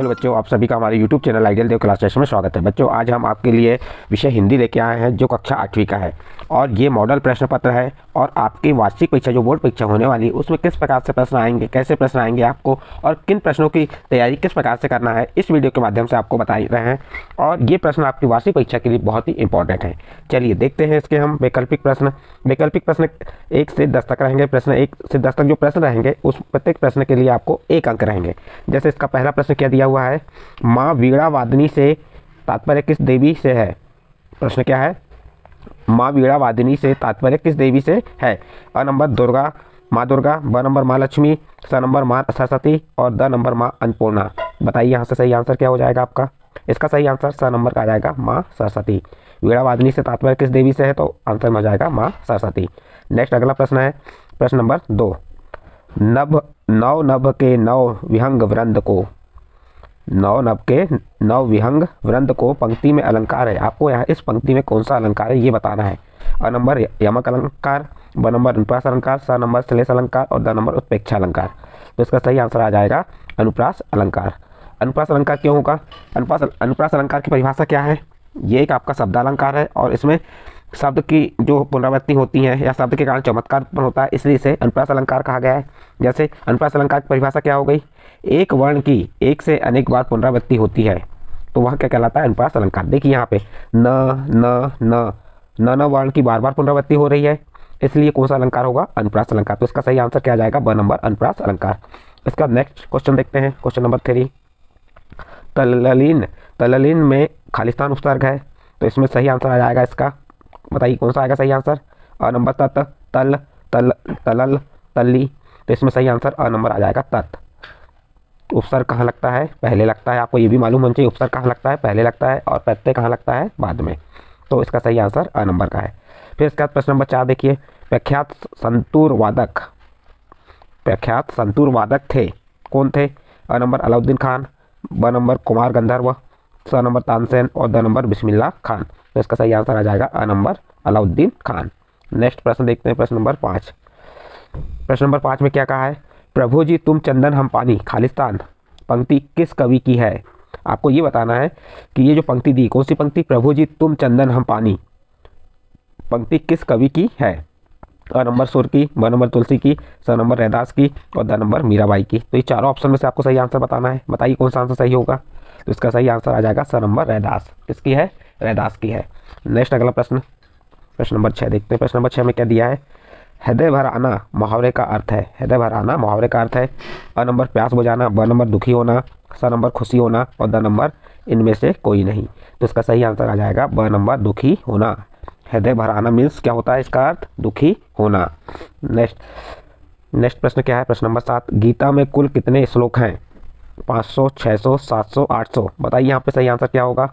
Hello बच्चों, आप सभी का हमारे YouTube चैनल आइडियल देव क्लास टेस्ट में स्वागत है। बच्चों, आज हम आपके लिए विषय हिंदी लेके आए हैं जो कक्षा 8वीं का है और ये मॉडल प्रश्न पत्र है। और आपकी वार्षिक परीक्षा जो बोर्ड परीक्षा होने वाली है उसमें किस प्रकार से प्रश्न आएंगे, कैसे प्रश्न आएंगे आपको और किन प्रश्नों की तैयारी किस प्रकार से करना है, इस वीडियो के माध्यम से आपको बता रहे हैं। और ये प्रश्न आपकी वार्षिक परीक्षा के लिए बहुत ही इंपॉर्टेंट है। चलिए देखते हैं इसके हम वैकल्पिक प्रश्न 1 से 10 तक रहेंगे। प्रश्न 1 से 10 तक जो प्रश्न रहेंगे उस प्रत्येक प्रश्न के लिए आपको 1 अंक रहेंगे। जैसे इसका पहला प्रश्न क्या दिया हुआ है, माँ वीणा वादनी से तात्पर्य किस देवी से है। प्रश्न क्या है, माँ वीणा वादनी से तात्पर्य किस देवी से है। अ नंबर दुर्गा, माँ दुर्गा, ब नंबर माँ लक्ष्मी, स नंबर माँ सरस्वती और द नंबर माँ अन्नपूर्णा। बताइए यहाँ से सही आंसर क्या हो जाएगा आपका। इसका सही आंसर स नंबर का आ जाएगा माँ सरस्वती। वीणा वादनी से तात्पर्य किस देवी से है तो आंसर में आ जाएगा माँ सरस्वती। नेक्स्ट अगला प्रश्न है प्रश्न नंबर 2, नव के नव विहंग वृंद को, नव के नव विहंग वृंद को पंक्ति में अलंकार है। आपको यहाँ इस पंक्ति में कौन सा अलंकार है ये बताना है। अ नंबर यमक अलंकार, ब नंबर अनुप्रास अलंकार, स नंबर श्लेष अलंकार और द नंबर उत्प्रेक्षा अलंकार। तो इसका सही आंसर आ जाएगा अनुप्रास अलंकार। अनुप्रास अलंकार क्यों होगा, अनुप्रास अलंकार की परिभाषा क्या है। ये एक आपका शब्द अलंकार है और इसमें शब्द की जो पुनरावृत्ति होती है या शब्द के कारण चमत्कार उत्पन्न होता है, इसलिए इसे अनुप्रास अलंकार कहा गया है। जैसे अनुप्रास अलंकार की परिभाषा क्या हो गई, एक वर्ण की एक से अनेक बार पुनरावृत्ति होती है तो वह क्या कहलाता है, अनुप्रास अलंकार। देखिए यहाँ पे न वर्ण की बार बार पुनरावृत्ति हो रही है, इसलिए कौन सा अलंकार होगा, अनुप्रास अलंकार। तो इसका सही आंसर क्या आ जाएगा, ब नंबर अनुप्रास अलंकार। इसका नेक्स्ट क्वेश्चन देखते हैं, क्वेश्चन नंबर 3, तल्लीन में खालिस्तान उपसर्ग है तो इसमें सही आंसर आ जाएगा इसका। बताइए कौन सा आएगा सही आंसर। अ नंबर तत्, तल, तलल, तल्ली। तो इसमें सही आंसर अ नंबर आ जाएगा तत्। उपसर्ग कहाँ लगता है, पहले लगता है। आपको ये भी मालूम होना चाहिए उपसर्ग कहाँ लगता है, पहले लगता है और प्रत्यय कहाँ लगता है, बाद में। तो इसका सही आंसर अ नंबर का है। फिर इसके बाद प्रश्न नंबर 4 देखिए, प्रख्यात संतूर वादक थे, कौन थे। अ नंबर अलाउद्दीन खान, ब नंबर कुमार गंधर्व, स नंबर तानसेन और द नंबर बिस्मिल्लाह खान। तो इसका सही आंसर आ जाएगा a number Alauddin Khan. Next प्रश्न देखते हैं प्रश्न नंबर 5। प्रश्न नंबर 5 में क्या कहा है, प्रभु जी तुम चंदन हम पानी खालिस्तान पंक्ति किस कवि की है। आपको ये बताना है कि ये जो पंक्ति दी कौन सी पंक्ति, प्रभु जी तुम चंदन हम पानी पंक्ति किस कवि की है। अ नंबर सुर की, ब नंबर तुलसी की, स नंबर रैदास की और द नंबर मीराबाई की। तो ये चारों ऑप्शन में से आपको सही आंसर बताना है। बताइए कौन सा आंसर सही होगा। तो इसका सही आंसर आ जाएगा स नंबर रैदास। किसकी है, रैदास की है। नेक्स्ट अगला प्रश्न, प्रश्न नंबर 6 देखते हैं। प्रश्न नंबर 6 में क्या दिया है, हृदय भर आना मुहावरे का अर्थ है। हृदय भर आना मुहावरे का अर्थ है। अ नंबर प्यास बुझाना, ब नंबर दुखी होना, स नंबर खुशी होना और द नंबर इनमें से कोई नहीं। तो इसका सही आंसर आ जाएगा ब नंबर दुखी होना। हृदय भर आना मीन्स क्या होता है, इसका अर्थ दुखी होना। नेक्स्ट प्रश्न क्या है, प्रश्न नंबर 7, गीता में कुल कितने श्लोक हैं। 500, 600, 700, 800। बताइए यहाँ पे सही आंसर क्या होगा।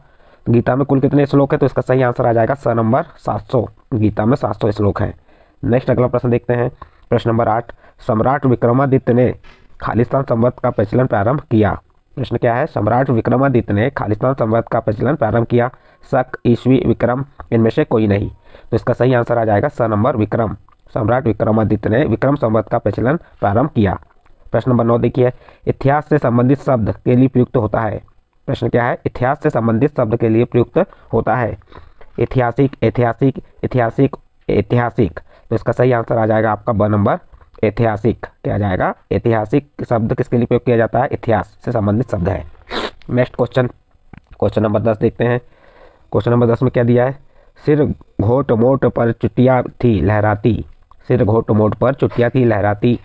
गीता में कुल कितने श्लोक है तो इसका सही आंसर आ जाएगा स नंबर 700। गीता में 700 श्लोक हैं। नेक्स्ट अगला प्रश्न देखते हैं, प्रश्न नंबर 8, सम्राट विक्रमादित्य ने खालिस्तान संवत का प्रचलन प्रारंभ किया। प्रश्न क्या है, सम्राट विक्रमादित्य ने खालिस्तान संवत का प्रचलन प्रारंभ किया। शक, ईस्वी, विक्रम, इनमें से कोई नहीं। तो इसका सही आंसर आ जाएगा स नंबर विक्रम। सम्राट विक्रमादित्य ने विक्रम संवत का प्रचलन प्रारंभ किया। प्रश्न नंबर 9 देखिए, इतिहास से संबंधित शब्द के लिए प्रयुक्त होता है। प्रश्न क्या है, इतिहास से संबंधित शब्द के लिए प्रयुक्त होता है। ऐतिहासिक, ऐतिहासिक, ऐतिहासिक, ऐतिहासिक। तो इसका सही आंसर आ जाएगा आपका ब नंबर ऐतिहासिक। क्या आ जाएगा, ऐतिहासिक शब्द किसके लिए प्रयोग किया जाता है, इतिहास से संबंधित शब्द है। नेक्स्ट क्वेश्चन नंबर 10 देखते हैं। क्वेश्चन नंबर 10 में क्या दिया है, सिर घोट मोट पर चुटिया थी लहराती। सिर घोट मोट पर चुटिया थी लहराती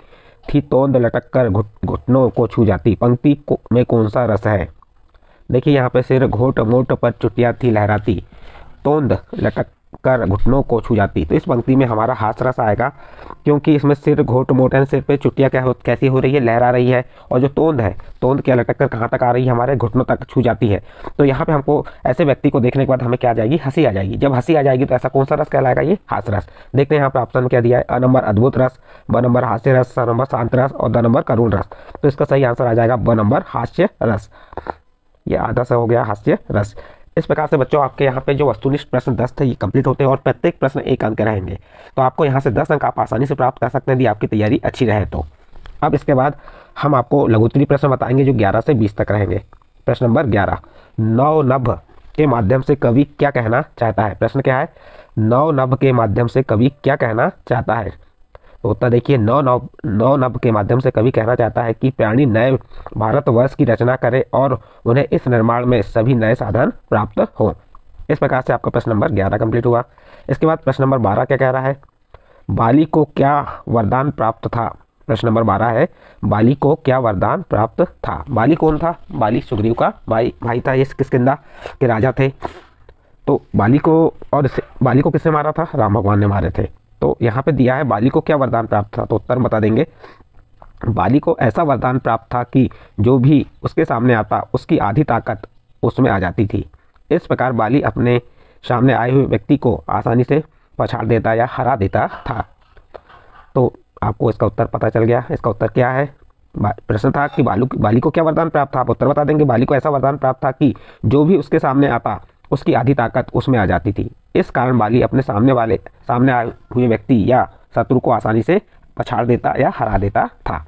थी, तोंद लटक कर घुटनों को छू जाती पंक्ति में कौन सा रस है। देखिए यहाँ पे सिर घोट मोट पर चुटिया थी लहराती, तोंद लटक कर घुटनों को छू जाती। तो इस पंक्ति में हमारा हास रस आएगा क्योंकि इसमें सिर घोट मोट है, सिर पे चुटिया कैसी हो रही है, लहरा रही है। और जो तोंद है, तोंद क्या लटक कर कहाँ तक आ रही है, हमारे घुटनों तक छू जाती है। तो यहाँ पे हमको ऐसे व्यक्ति को देखने के बाद हमें क्या आ जाएगी, हंसी आ जाएगी। जब हंसी आ जाएगी तो ऐसा कौन सा रस कहलाएगा, ये हास रस। देखते हैं यहाँ पे ऑप्शन क्या दिया है, अ नंबर अद्भुत रस, ब नंबर हास्य रस, स नंबर शांत रस और द नंबर करुण रस। तो इसका सही आंसर आ जाएगा ब नंबर हास्य रस। ये आधा सा हो गया हास्य रस। इस प्रकार से बच्चों आपके यहाँ पे जो वस्तुनिष्ठ प्रश्न 10 थे ये कंप्लीट होते हैं और प्रत्येक प्रश्न 1 अंक रहेंगे। तो आपको यहाँ से 10 अंक आप आसानी से प्राप्त कर सकते हैं यदि आपकी तैयारी अच्छी रहे तो। अब इसके बाद हम आपको लघुत्तरी प्रश्न बताएंगे जो 11 से 20 तक रहेंगे। प्रश्न नंबर 11, नवनभ के माध्यम से कवि क्या कहना चाहता है। प्रश्न क्या है, नवनभ के माध्यम से कवि क्या कहना चाहता है। तो उत्तर देखिए, नवनभ के माध्यम से कवि कहना चाहता है कि प्राणी नए भारतवर्ष की रचना करे और उन्हें इस निर्माण में सभी नए साधन प्राप्त हो। इस प्रकार से आपका प्रश्न नंबर 11 कंप्लीट हुआ। इसके बाद प्रश्न नंबर 12 क्या कह रहा है, बाली को क्या वरदान प्राप्त था। प्रश्न नंबर 12 है, बाली को क्या वरदान प्राप्त था। बाली कौन था, बाली सुग्रीव का भाई था, ये किष्किंधा के राजा थे। तो बाली को किसने मारा था, राम भगवान ने मारे थे। तो यहाँ पे दिया है बाली को क्या वरदान प्राप्त था, तो उत्तर बता देंगे, बाली को ऐसा वरदान प्राप्त था कि जो भी उसके सामने आता उसकी आधी ताकत उसमें आ जाती थी। इस प्रकार बाली अपने सामने आए हुए व्यक्ति को आसानी से पछाड़ देता या हरा देता था। तो आपको इसका उत्तर पता चल गया। इसका उत्तर क्या है, प्रश्न था कि बाली को क्या वरदान प्राप्त था, आप उत्तर बता देंगे, बाली को ऐसा वरदान प्राप्त था कि जो भी उसके सामने आता उसकी आधी ताकत उसमें आ जाती थी। इस कारण बाली अपने सामने आए हुए व्यक्ति या शत्रु को आसानी से पछाड़ देता या हरा देता था।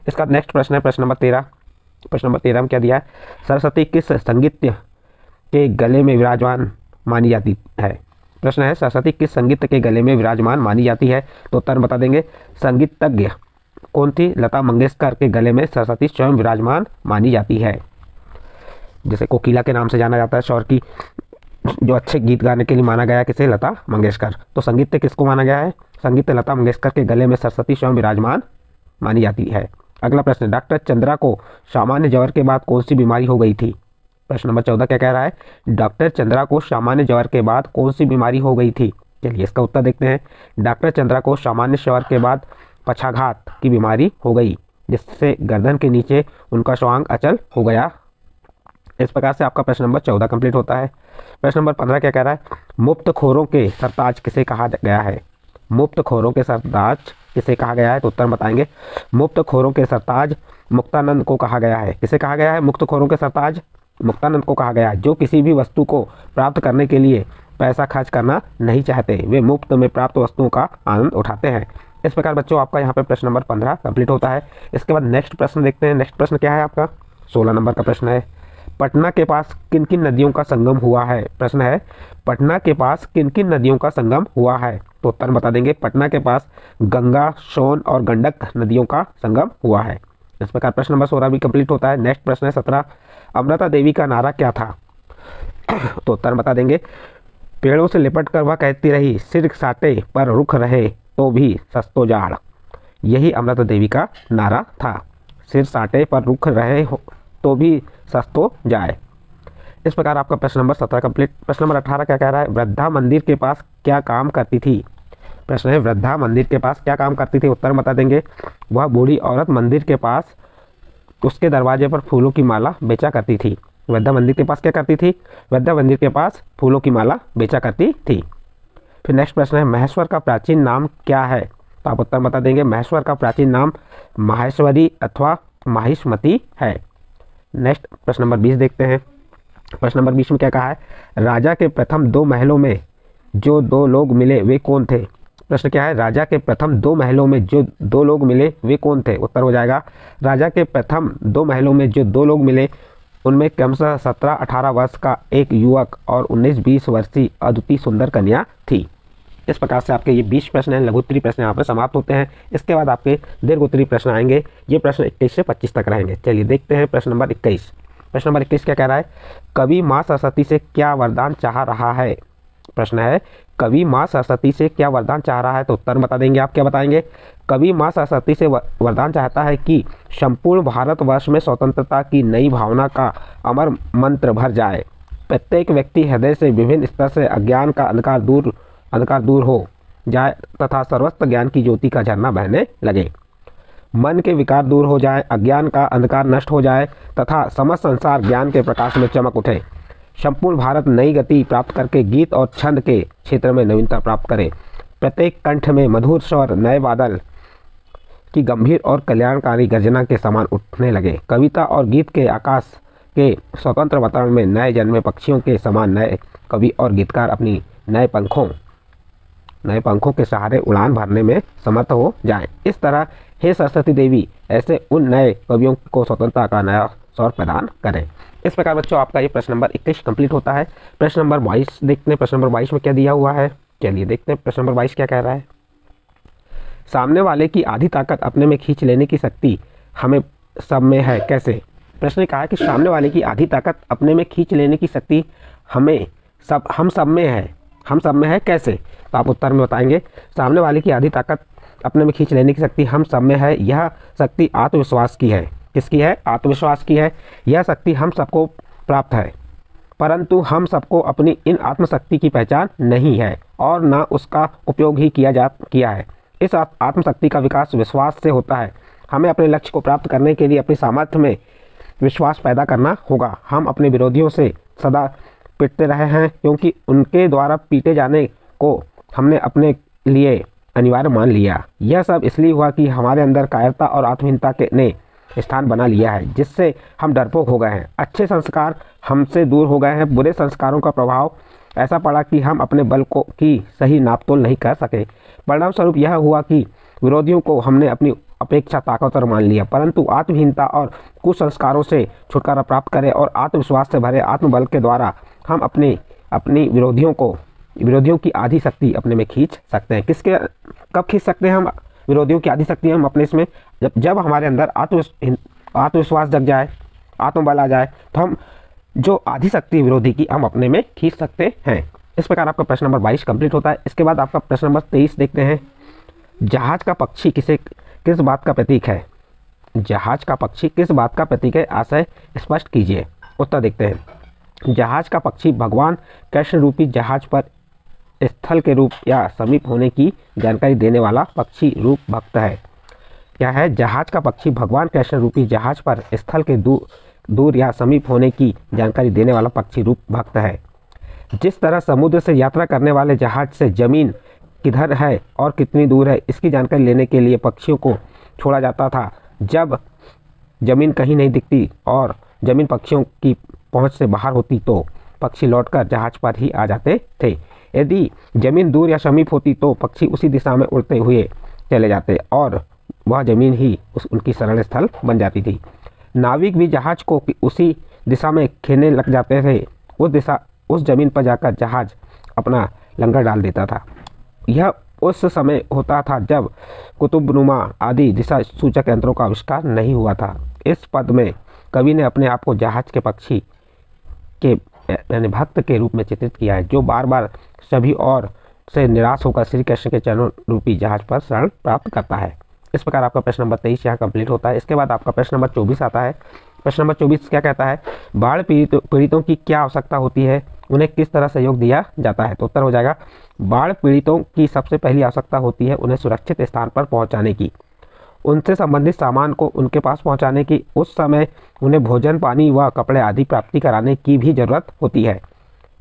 इसका नेक्स्ट प्रश्न है प्रश्न नंबर 13। प्रश्न नंबर 13 में क्या दिया है, सरस्वती किस संगीत के गले में विराजमान मानी जाती है। प्रश्न है, सरस्वती किस संगीत के गले में विराजमान मानी जाती है। तो उत्तर बता देंगे, संगीतज्ञ कौन थी, लता मंगेशकर के गले में सरस्वती स्वयं विराजमान मानी जाती है। जैसे कोकिला के नाम से जाना जाता है शौर की, जो अच्छे गीत गाने के लिए माना गया है किसे, लता मंगेशकर। तो संगीत किसको माना गया है, संगीत लता मंगेशकर के गले में सरस्वती स्वयं विराजमान मानी जाती है। अगला प्रश्न, डॉक्टर चंद्रा को सामान्य ज्वर के बाद कौन सी बीमारी हो गई थी। प्रश्न नंबर 14 क्या कह रहा है, डॉक्टर चंद्रा को सामान्य ज्वर के बाद कौन सी बीमारी हो गई थी। चलिए इसका उत्तर देखते हैं। डॉक्टर चंद्रा को सामान्य ज्वर के बाद पक्षाघात की बीमारी हो गई, जिससे गर्दन के नीचे उनका स्वांग अचल हो गया। इस प्रकार से आपका प्रश्न नंबर 14 कंप्लीट होता है। प्रश्न नंबर 15 क्या कह रहा है, मुफ्तखोरों के सरताज किसे कहा गया है। मुफ्तखोरों के सरताज किसे कहा गया है, तो उत्तर बताएंगे, मुफ्तखोरों के सरताज मुक्तानंद को कहा गया है। किसे कहा गया है, मुफ्तखोरों के सरताज मुक्तानंद को कहा गया है, जो किसी भी वस्तु को प्राप्त करने के लिए पैसा खर्च करना नहीं चाहते, वे मुफ्त में प्राप्त वस्तुओं का आनंद उठाते हैं। इस प्रकार बच्चों आपका यहाँ पे प्रश्न नंबर 15 कंप्लीट होता है। इसके बाद नेक्स्ट प्रश्न देखते हैं। नेक्स्ट प्रश्न क्या है आपका, 16 नंबर का प्रश्न है, पटना के पास किन किन नदियों का संगम हुआ है। प्रश्न है, पटना के पास किन किन नदियों का संगम हुआ है। तो उत्तर बता देंगे, पटना के पास गंगा, सोन और गंडक नदियों का संगम हुआ है। इस प्रकार प्रश्न नंबर 16 भी कंप्लीट होता है। नेक्स्ट प्रश्न है 17, अमृता देवी का नारा क्या था। तो उत्तर बता देंगे, पेड़ों से लिपट कर वह कहती रही, सिर साटे पर रुख रहे तो भी सस्तो जाड़। यही अमृता देवी का नारा था, सिर साटे पर रुख रहे हो तो भी सस्तो जाए। इस प्रकार आपका प्रश्न नंबर 17 कंप्लीट। प्रश्न नंबर 18 क्या कह रहा है, वृद्धा मंदिर के पास क्या काम करती थी। प्रश्न है, वृद्धा मंदिर के पास क्या काम करती थी। उत्तर बता देंगे, वह बूढ़ी औरत मंदिर के पास उसके दरवाजे पर फूलों की माला बेचा करती थी। वृद्धा मंदिर के पास क्या करती थी, वृद्धा मंदिर के पास फूलों की माला बेचा करती थी। फिर नेक्स्ट प्रश्न है, महेश्वर का प्राचीन नाम क्या है। तो आप उत्तर बता देंगे, महेश्वर का प्राचीन नाम माहेश्वरी अथवा माहिष्मती है। नेक्स्ट प्रश्न नंबर 20 देखते हैं। प्रश्न नंबर 20 में क्या कहा है, राजा के प्रथम 2 महलों में जो 2 लोग मिले वे कौन थे। प्रश्न क्या है, राजा के प्रथम 2 महलों में जो 2 लोग मिले वे कौन थे। उत्तर हो जाएगा, राजा के प्रथम 2 महलों में जो 2 लोग मिले उनमें क्रमशः 17-18 वर्ष का एक युवक और 19-20 वर्षीय अद्वितीय सुंदर कन्या थी। इस प्रकार से आपके ये 20 प्रश्न हैं, लघु उत्तरीय प्रश्न यहाँ पर समाप्त होते हैं। इसके बाद आपके दीर्घ उत्तरीय प्रश्न आएंगे, ये प्रश्न 21 से 25 तक रहेंगे। चलिए देखते हैं प्रश्न नंबर 21। प्रश्न नंबर 21 क्या कह रहा है, कवि माँ सरस्वती से क्या वरदान चाह रहा है। प्रश्न है, कवि माँ सरस्वती से क्या वरदान चाह रहा है। तो उत्तर बता देंगे, आप क्या बताएंगे, कवि माँ सरस्वती से वरदान चाहता है कि संपूर्ण भारतवर्ष में स्वतंत्रता की नई भावना का अमर मंत्र भर जाए, प्रत्येक व्यक्ति हृदय से विभिन्न स्तर से अज्ञान का अंधकार दूर हो जाए तथा सर्वस्व ज्ञान की ज्योति का झरना बहने लगे, मन के विकार दूर हो जाए, अज्ञान का अंधकार नष्ट हो जाए तथा समस्त संसार ज्ञान के प्रकाश में चमक उठे, संपूर्ण भारत नई गति प्राप्त करके गीत और छंद के क्षेत्र में नवीनता प्राप्त करे, प्रत्येक कंठ में मधुर स्वर नए बादल की गंभीर और कल्याणकारी गर्जना के समान उठने लगे, कविता और गीत के आकाश के स्वतंत्र वातावरण में नए जन्मे पक्षियों के समान नए कवि और गीतकार अपनी नए पंखों के सहारे उड़ान भरने में समर्थ हो जाएं। इस तरह हे सरस्वती देवी ऐसे उन नए कवियों को स्वतंत्रता का नया स्वर प्रदान करें। इस प्रकार बच्चों आपका ये प्रश्न नंबर 21 कंप्लीट होता है। प्रश्न नंबर 22 देखते हैं। प्रश्न नंबर 22 में क्या दिया हुआ है, चलिए देखते हैं प्रश्न नंबर 22 क्या कह रहा है। सामने वाले की आधी ताकत अपने में खींच लेने की शक्ति हमें सब में है, कैसे। प्रश्न ने कहा है कि सामने वाले की आधी ताकत अपने में खींच लेने की शक्ति हम सब में है, कैसे। तो आप उत्तर में बताएंगे, सामने वाले की आधी ताकत अपने में खींच लेने की शक्ति हम सब में है। यह शक्ति आत्मविश्वास की है। किसकी है, आत्मविश्वास की है। यह शक्ति हम सबको प्राप्त है, परंतु हम सबको अपनी इन आत्मशक्ति की पहचान नहीं है और ना उसका उपयोग ही किया है। इस आत्मशक्ति का विकास विश्वास से होता है। हमें अपने लक्ष्य को प्राप्त करने के लिए अपनी सामर्थ्य में विश्वास पैदा करना होगा। हम अपने विरोधियों से सदा पिटते रहे हैं, क्योंकि उनके द्वारा पीटे जाने को हमने अपने लिए अनिवार्य मान लिया। यह सब इसलिए हुआ कि हमारे अंदर कायरता और आत्महीनता ने स्थान बना लिया है, जिससे हम डरपोक हो गए हैं। अच्छे संस्कार हमसे दूर हो गए हैं। बुरे संस्कारों का प्रभाव ऐसा पड़ा कि हम अपने बल की सही नापतोल नहीं कर सके। परिणाम स्वरूप यह हुआ कि विरोधियों को हमने अपनी अपेक्षा ताकतवर मान लिया, परंतु आत्महीनता और कुसंस्कारों से छुटकारा प्राप्त करें और आत्मविश्वास से भरे आत्मबल के द्वारा हम अपनी विरोधियों की आधी शक्ति अपने में खींच सकते हैं। कब खींच सकते हैं हम विरोधियों की आधी शक्ति? हम अपने इसमें जब हमारे अंदर आत्मविश्वास जग जाए, आत्मबल आ जाए, तो हम जो आधी शक्ति विरोधी की हम अपने में खींच सकते हैं। इस प्रकार आपका प्रश्न नंबर 22 कंप्लीट होता है। इसके बाद आपका प्रश्न नंबर 23 देखते हैं। जहाज का पक्षी किस बात का प्रतीक है? जहाज का पक्षी किस बात का प्रतीक है, आशय स्पष्ट कीजिए। उत्तर देखते हैं। जहाज का पक्षी भगवान कृष्ण रूपी जहाज पर स्थल के रूप या समीप होने की जानकारी देने वाला पक्षी रूप भक्त है। क्या है? जहाज का पक्षी भगवान कृष्ण रूपी जहाज पर स्थल के दूर या समीप होने की जानकारी देने वाला पक्षी रूप भक्त है। जिस तरह समुद्र से यात्रा करने वाले जहाज से जमीन किधर है और कितनी दूर है, इसकी जानकारी लेने के लिए पक्षियों को छोड़ा जाता था। जब जमीन कहीं नहीं दिखती और जमीन पक्षियों की पहुंच से बाहर होती, तो पक्षी लौटकर जहाज पर ही आ जाते थे। यदि जमीन दूर या समीप होती, तो पक्षी उसी दिशा में उड़ते हुए चले जाते और वह जमीन ही उनकी शरण स्थल बन जाती थी। नाविक भी जहाज को उसी दिशा में खेलने लग जाते थे। उस जमीन पर जाकर जहाज अपना लंगर डाल देता था। यह उस समय होता था जब कुतुबनुमा आदि दिशा सूचक यंत्रों का आविष्कार नहीं हुआ था। इस पद में कवि ने अपने आप को जहाज के पक्षी के यानी भक्त के रूप में चित्रित किया है, जो बार बार सभी और से निराश होकर श्री कृष्ण के चरणों रूपी जहाज पर शरण प्राप्त करता है। इस प्रकार आपका प्रश्न नंबर 23 यहाँ कंप्लीट होता है। इसके बाद आपका प्रश्न नंबर 24 आता है। प्रश्न नंबर 24 क्या कहता है? बाढ़ पीड़ितों की क्या आवश्यकता होती है, उन्हें किस तरह सहयोग दिया जाता है? तो उत्तर हो जाएगा, बाढ़ पीड़ितों की सबसे पहली आवश्यकता होती है उन्हें सुरक्षित स्थान पर पहुंचाने की, उनसे संबंधित सामान को उनके पास पहुंचाने की। उस समय उन्हें भोजन, पानी व कपड़े आदि प्राप्ति कराने की भी ज़रूरत होती है।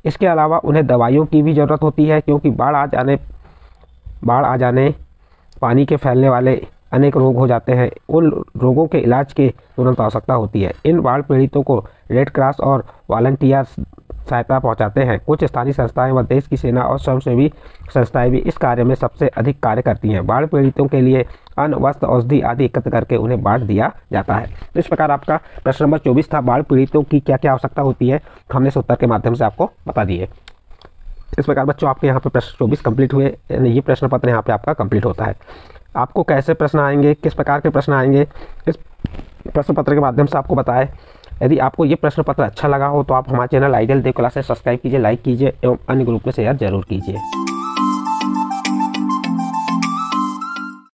इसके अलावा उन्हें दवाइयों की भी ज़रूरत होती है, क्योंकि बाढ़ आ जाने पानी के फैलने वाले अनेक रोग हो जाते हैं। उन रोगों के इलाज की तुरंत आवश्यकता होती है। इन बाढ़ पीड़ितों को रेड क्रॉस और वॉलंटियर्स सहायता पहुंचाते हैं। कुछ स्थानीय संस्थाएं व देश की सेना और स्वयंसेवी संस्थाएं भी इस कार्य में सबसे अधिक कार्य करती हैं। बाढ़ पीड़ितों के लिए अन्न, वस्त्र, औषधि आदि एकत्र करके उन्हें बांट दिया जाता है। तो इस प्रकार आपका प्रश्न नंबर 24 था, बाढ़ पीड़ितों की क्या क्या आवश्यकता होती है। हमने इस उत्तर के माध्यम से आपको बता दिए। इस प्रकार बच्चों आपके यहाँ पे प्रश्न 24 कंप्लीट हुए, यानी ये प्रश्न पत्र यहाँ पे आपका कंप्लीट होता है। आपको कैसे प्रश्न आएंगे, किस प्रकार के प्रश्न आएंगे, इस प्रश्न पत्र के माध्यम से आपको बताएं। यदि आपको ये प्रश्न पत्र अच्छा लगा हो तो आप हमारे चैनल आइडियल देव क्लासेस सब्सक्राइब कीजिए, लाइक कीजिए एवं अन्य ग्रुप में शेयर जरूर कीजिए।